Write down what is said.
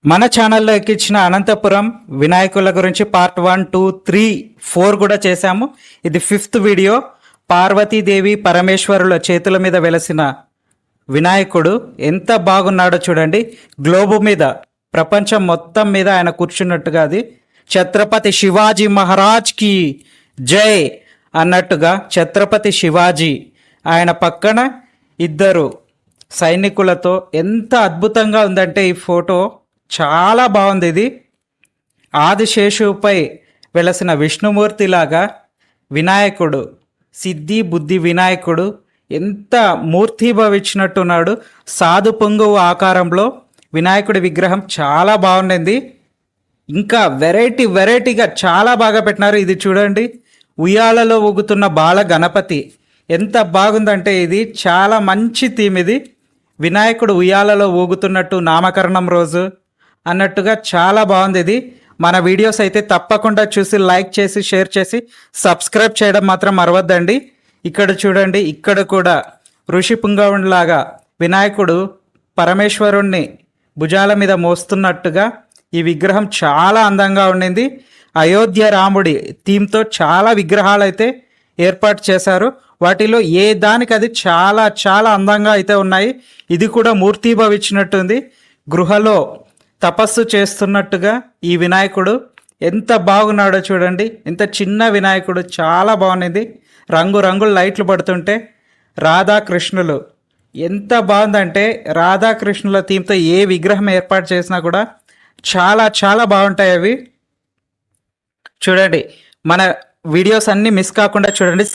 మన ఛానల్లో ఎక్కించిన అనంతపురం వినాయకుల గురించి పార్ట్ 1, 2, 3, 4 కూడా చేశాము. ఇది 5th వీడియో. పార్వతీదేవి పరమేశ్వరుల చేతుల మీద వెలసిన వినాయకుడు ఎంత బాగున్నాడో చూడండి. గ్లోబు మీద, ప్రపంచం మొత్తం మీద ఆయన కూర్చున్నట్టుగా అది ఛత్రపతి శివాజీ మహారాజ్కి జై అన్నట్టుగా ఛత్రపతి శివాజీ ఆయన పక్కన ఇద్దరు సైనికులతో ఎంత అద్భుతంగా ఉందంటే ఈ ఫోటో చాలా బాగుంది. ఇది ఆదిశేషుపై వెలసిన విష్ణుమూర్తిలాగా వినాయకుడు, సిద్ధి బుద్ధి వినాయకుడు ఎంత మూర్తిభవించినట్టున్నాడు. సాధు పొంగువు ఆకారంలో వినాయకుడి విగ్రహం చాలా బాగుండింది. ఇంకా వెరైటీగా చాలా బాగా పెట్టినారు. ఇది చూడండి, ఉయ్యాలలో ఊగుతున్న బాల గణపతి ఎంత బాగుందంటే ఇది చాలా మంచి థీమ్. ఇది వినాయకుడు ఉయ్యాలలో ఊగుతున్నట్టు నామకరణం రోజు అన్నట్టుగా చాలా బాగుంది. ఇది మన వీడియోస్ అయితే తప్పకుండా చూసి లైక్ చేసి షేర్ చేసి సబ్స్క్రైబ్ చేయడం మాత్రం మరవద్దండి. ఇక్కడ చూడండి, ఇక్కడ కూడా ఋషి పుంగవునిలాగా వినాయకుడు పరమేశ్వరుణ్ణి భుజాల మీద మోస్తున్నట్టుగా ఈ విగ్రహం చాలా అందంగా ఉండింది. అయోధ్య రాముడి థీమ్తో చాలా విగ్రహాలు అయితే ఏర్పాటు చేశారు. వాటిలో ఏ దానికి అది చాలా చాలా అందంగా అయితే ఉన్నాయి. ఇది కూడా మూర్తిభవించినట్టుంది. గృహలో తపస్సు చేస్తున్నట్టుగా ఈ వినాయకుడు ఎంత బాగున్నాడో చూడండి. ఎంత చిన్న వినాయకుడు, చాలా బాగుంది. రంగురంగుల లైట్లు పడుతుంటే రాధాకృష్ణులు ఎంత బాగుందంటే, రాధాకృష్ణుల థీమ్తో ఏ విగ్రహం ఏర్పాటు చేసినా కూడా చాలా చాలా బాగుంటాయి అవి. చూడండి, మన వీడియోస్ అన్నీ మిస్ కాకుండా చూడండి.